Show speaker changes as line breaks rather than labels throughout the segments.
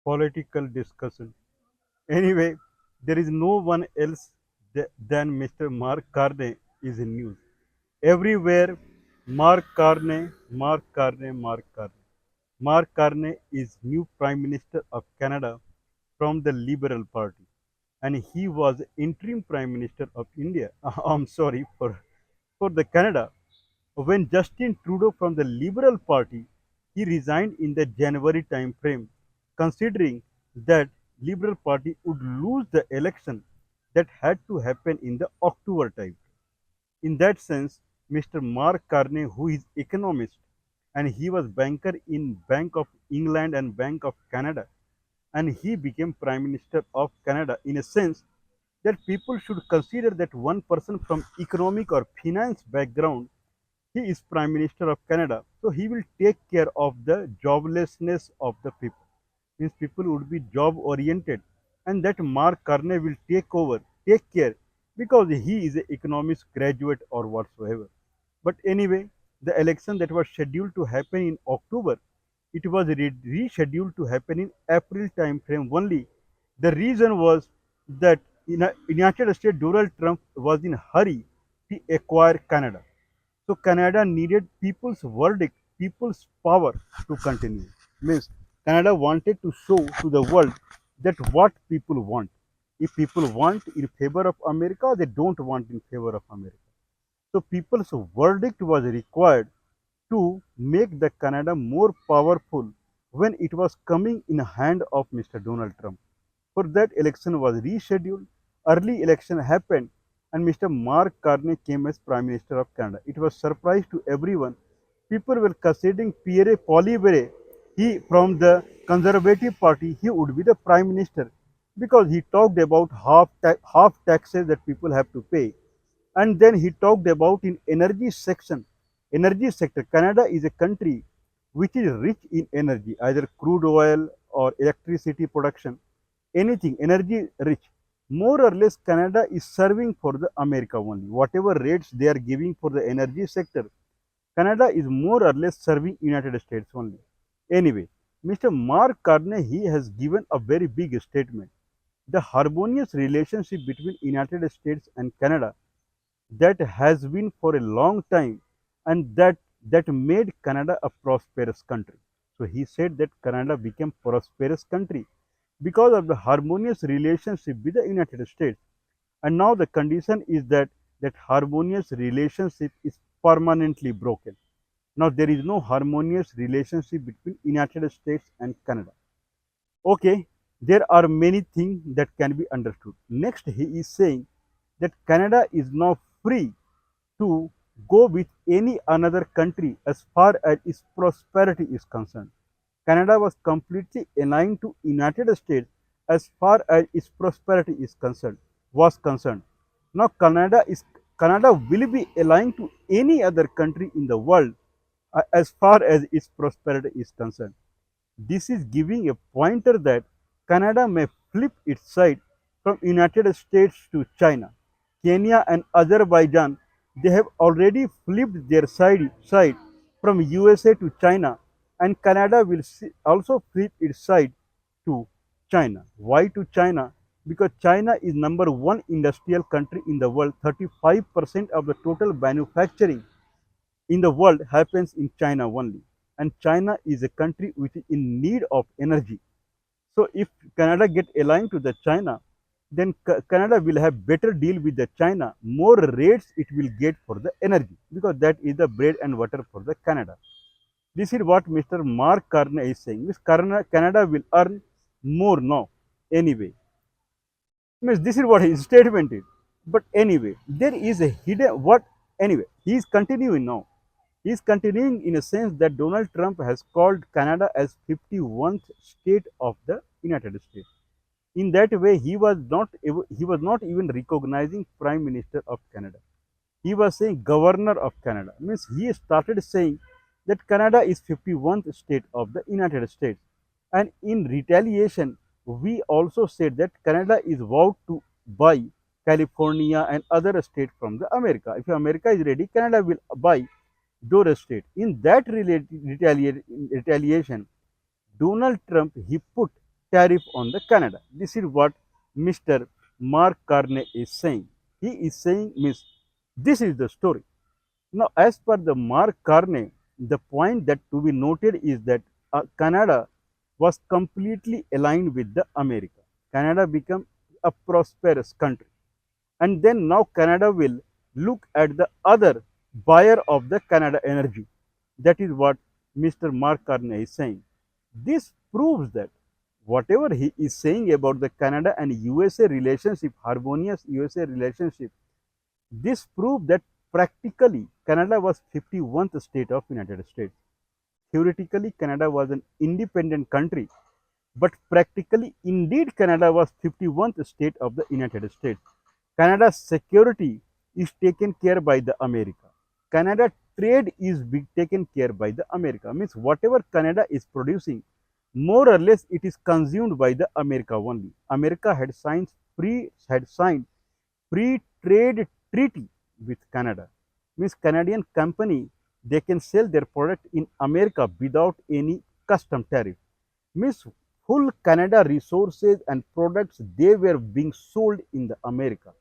political discussion. Anyway, there is no one else than Mr. Mark Carney is in news. Everywhere, Mark Carney, Mark Carney, Mark Carney. Mark Carney is new Prime Minister of Canada from the Liberal Party, and he was interim Prime Minister of India. I'm sorry for the Canada. When Justin Trudeau from the Liberal Party, he resigned in the January time frame, considering that Liberal Party would lose the election that had to happen in the October time. In that sense, Mr. Mark Carney, who is economist and he was banker in Bank of England and Bank of Canada, and he became Prime Minister of Canada in a sense that people should consider that one person from economic or finance background, he is Prime Minister of Canada, so he will take care of the joblessness of the people. Means people would be job oriented, and that Mark Carney will take care because he is an economics graduate or whatsoever. But anyway, the election that was scheduled to happen in October, it was rescheduled to happen in April time frame only. The reason was that in United States Donald Trump was in hurry to acquire Canada. So Canada needed people's verdict, people's power to continue. Means Canada wanted to show to the world that what people want. If people want in favor of America, they don't want in favor of America. So people's verdict was required to make the Canada more powerful when it was coming in hand of Mr. Donald Trump. For that election was rescheduled, early election happened, and Mr. Mark Carney came as Prime Minister of Canada. It was surprise to everyone. People were considering Pierre Poilievre, he from the Conservative Party, he would be the Prime Minister because he talked about half taxes that people have to pay, and then he talked about in energy sector. Canada is a country which is rich in energy, either crude oil or electricity production, anything energy rich. More or less Canada is serving for the America only. Whatever rates they are giving for the energy sector, Canada is more or less serving United States only. Anyway, Mr. Mark Carney, he has given a very big statement. The harmonious relationship between United States and Canada that has been for a long time, and that made Canada a prosperous country. So he said that Canada became prosperous country because of the harmonious relationship with the United States. And now the condition is that that harmonious relationship is permanently broken. Now there is no harmonious relationship between United States and Canada. Okay, there are many things that can be understood. Next, he is saying that Canada is now free to go with any another country as far as its prosperity is concerned. Canada was completely aligned to United States as far as its prosperity is concerned. Now Canada will be aligned to any other country in the world as far as its prosperity is concerned. This is giving a pointer that Canada may flip its side from United States to China. Kenya and Azerbaijan, they have already flipped their side from USA to China, and Canada will also flip its side to China. Why to China? Because China is number one industrial country in the world. 35% of the total manufacturing in the world happens in China only. And China is a country which is in need of energy. So if Canada get aligned to the China, then Canada will have better deal with the China, more rates it will get for the energy, because that is the bread and butter for the Canada. This is what Mr. Mark Carney is saying. Means Canada will earn more now. Anyway, means this is what his statement is. But anyway, there is a hidden what. Anyway, he is continuing now. He is continuing in a sense that Donald Trump has called Canada as 51st state of the United States. In that way, he was not even recognizing Prime Minister of Canada. He was saying Governor of Canada. Means he started saying that Canada is 51st state of the United States. And in retaliation, we also said that Canada is vowed to buy California and other states from the America. If America is ready, Canada will buy those states. In that retaliation, Donald Trump, he put tariff on the Canada. This is what Mr. Mark Carney is saying. He is saying, Miss, this is the story. Now, as per the Mark Carney, the point that to be noted is that Canada was completely aligned with the America. Canada became a prosperous country, and then now Canada will look at the other buyer of the Canada energy. That is what Mr. Mark Carney is saying. This proves that whatever he is saying about the Canada and USA relationship, harmonious USA relationship, this proved that practically Canada was 51st state of United States. Theoretically, Canada was an independent country, but practically, indeed, Canada was 51st state of the United States. Canada's security is taken care by the America. Canada trade is taken care by the America. Means whatever Canada is producing, more or less it is consumed by the America only. America had signed free trade treaty with Canada. Means Canadian company they can sell their product in America without any custom tariff. Means full Canada resources and products they were being sold in the America.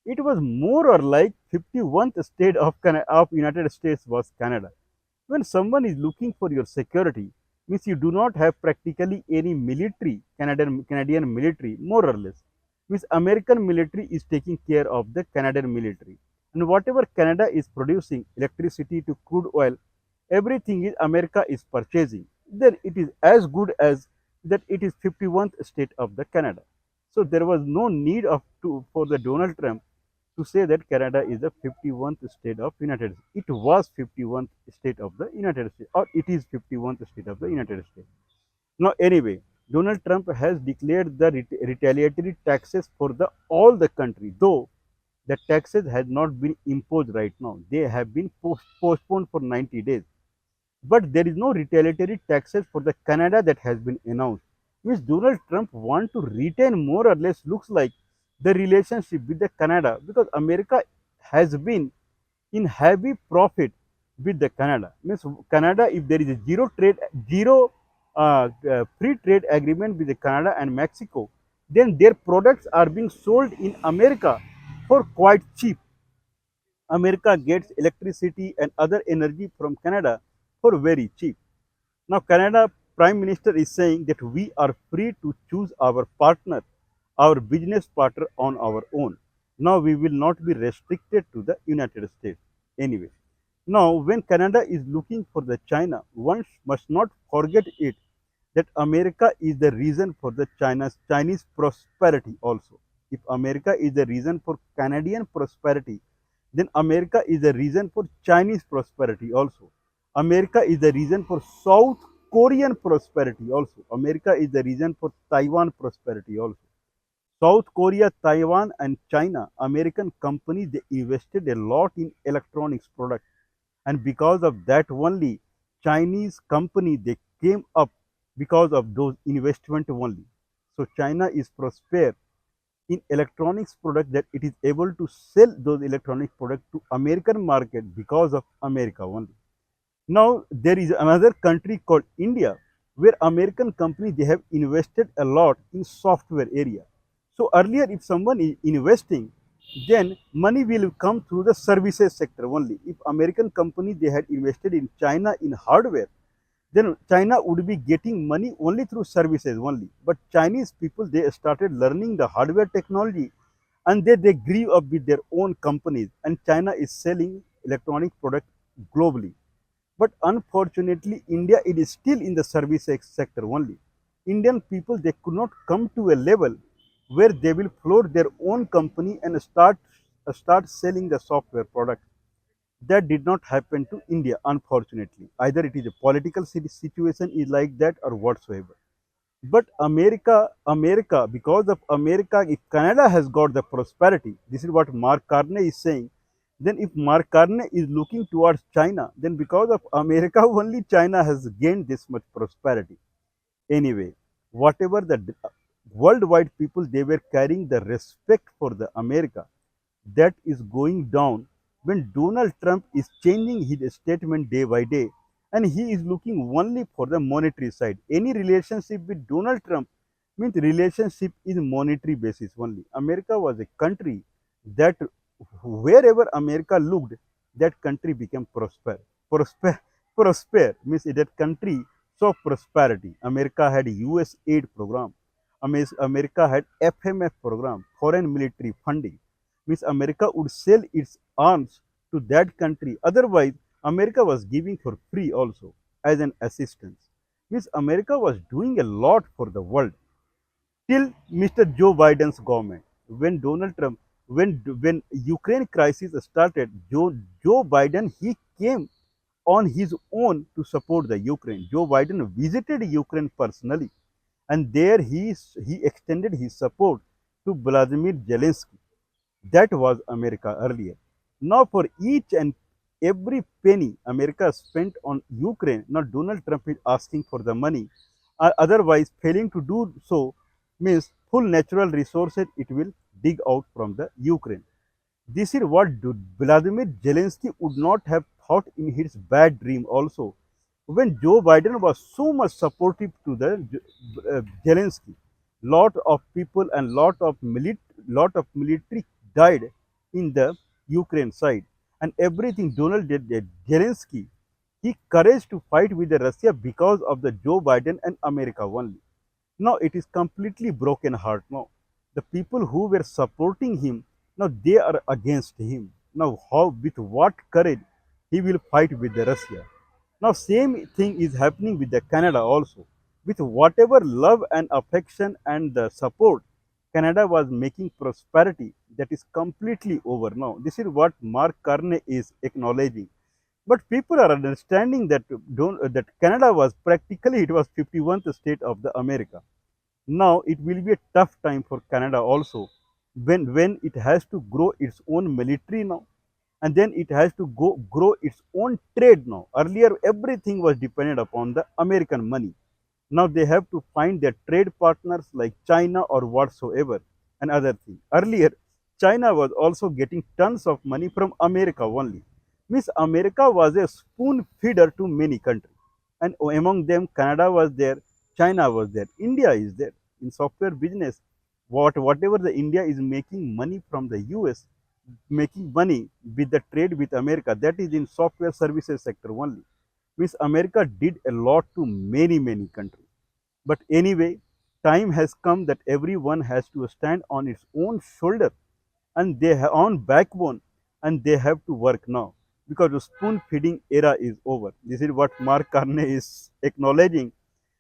It was more or like 51st state of United States was Canada. When someone is looking for your security, means you do not have practically any military, Canadian military, more or less. Means American military is taking care of the Canadian military. And whatever Canada is producing, electricity to crude oil, everything is America is purchasing. Then it is as good as that it is 51st state of the Canada. So there was no need for the Donald Trump to say that Canada is the 51st state of United States. It was 51st state of the United States, or it is 51st state of the United States. Now, anyway, Donald Trump has declared the retaliatory taxes for the all the country, though the taxes has not been imposed right now. They have been postponed for 90 days. But there is no retaliatory taxes for the Canada that has been announced. Means Donald Trump want to retain more or less looks like the relationship with the Canada because America has been in heavy profit with the Canada. Means Canada, if there is a zero free trade agreement with the Canada and Mexico, then their products are being sold in America for quite cheap. America gets electricity and other energy from Canada for very cheap. Now, Canada Prime Minister is saying that we are free to choose our partner, our business partner on our own. Now, we will not be restricted to the United States. Anyway, now when Canada is looking for the China, one must not forget it that America is the reason for the Chinese prosperity also. If America is the reason for Canadian prosperity, then America is the reason for Chinese prosperity also. America is the reason for South Korean prosperity also. America is the reason for Taiwan prosperity also. South Korea, Taiwan, and China, American companies, they invested a lot in electronics products. And because of that only, Chinese company, they came up because of those investment only. So China is prosper in electronics product that it is able to sell those electronic products to American market because of America only. Now there is another country called India where American company they have invested a lot in software area. So earlier if someone is investing, then money will come through the services sector only. If American company they had invested in China in hardware, then China would be getting money only through services only. But Chinese people they started learning the hardware technology and they grew up with their own companies and China is selling electronic products globally. But unfortunately, India it is still in the service sector only. Indian people they could not come to a level where they will float their own company and start selling the software product. That did not happen to India, unfortunately. Either it is a political situation is like that or whatsoever. But America, because of America, if Canada has got the prosperity, this is what Mark Carney is saying. Then if Mark Carney is looking towards China, then because of America only China has gained this much prosperity. Anyway, whatever the worldwide people they were carrying the respect for the America, that is going down when Donald Trump is changing his statement day by day and he is looking only for the monetary side. Any relationship with Donald Trump Means relationship is monetary basis only. America was a country that wherever America looked, that country became Prosper, prosper means that country saw prosperity. America had US aid program. America had FMF program, foreign military funding. Means America would sell its arms to that country. Otherwise, America was giving for free also as an assistance. Means America was doing a lot for the world till Mr. Joe Biden's government. When Donald Trump, when Ukraine crisis started, Joe Biden he came on his own to support the Ukraine. Joe Biden visited Ukraine personally, and there he extended his support to Vladimir Zelensky. That was America earlier. Now, for each and every penny America spent on Ukraine, now Donald Trump is asking for the money. Otherwise, failing to do so means full natural resources it will dig out from the Ukraine. This is what Vladimir Zelensky would not have thought in his bad dream also. When Joe Biden was so much supportive to the Zelensky, lot of people and lot of military died in the Ukraine side, and everything Donald did, Zelensky, he courage to fight with the Russia because of the Joe Biden and America only. Now it is completely broken heart now. The people who were supporting him, now they are against him. Now how, with what courage he will fight with the Russia? Now same thing is happening with the Canada also. With whatever love and affection and the support Canada was making prosperity, that is completely over now. This is what Mark Carney is acknowledging. But people are understanding that that Canada was practically it was 51st state of the America. Now it will be a tough time for Canada also when it has to grow its own military now, and then it has to go grow its own trade now. Earlier everything was dependent upon the American money. Now they have to find their trade partners like China or whatsoever and other thing. Earlier China was also getting tons of money from America only. Means America was a spoon feeder to many countries, and among them Canada was there, China was there, India is there. In software business, whatever the India is making money from the US, making money with the trade with America, that is in software services sector only. Means America did a lot to many countries. But anyway, time has come that everyone has to stand on its own shoulder and they have on backbone, and they have to work now because the spoon feeding era is over. This is what Mark Carney is acknowledging,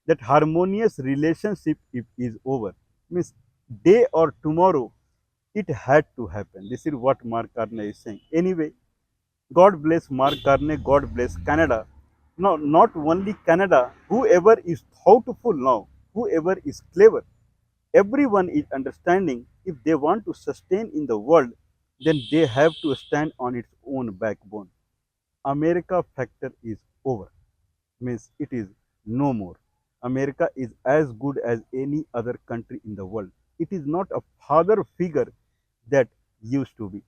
that harmonious relationship is over. Means day or tomorrow it had to happen. This is what Mark Carney is saying. Anyway, God bless Mark Carney, God bless Canada. No, not only Canada, whoever is thoughtful now, whoever is clever, everyone is understanding if they want to sustain in the world, then they have to stand on its own backbone. America factor is over. Means it is no more. America is as good as any other country in the world. It is not a father figure that used to be.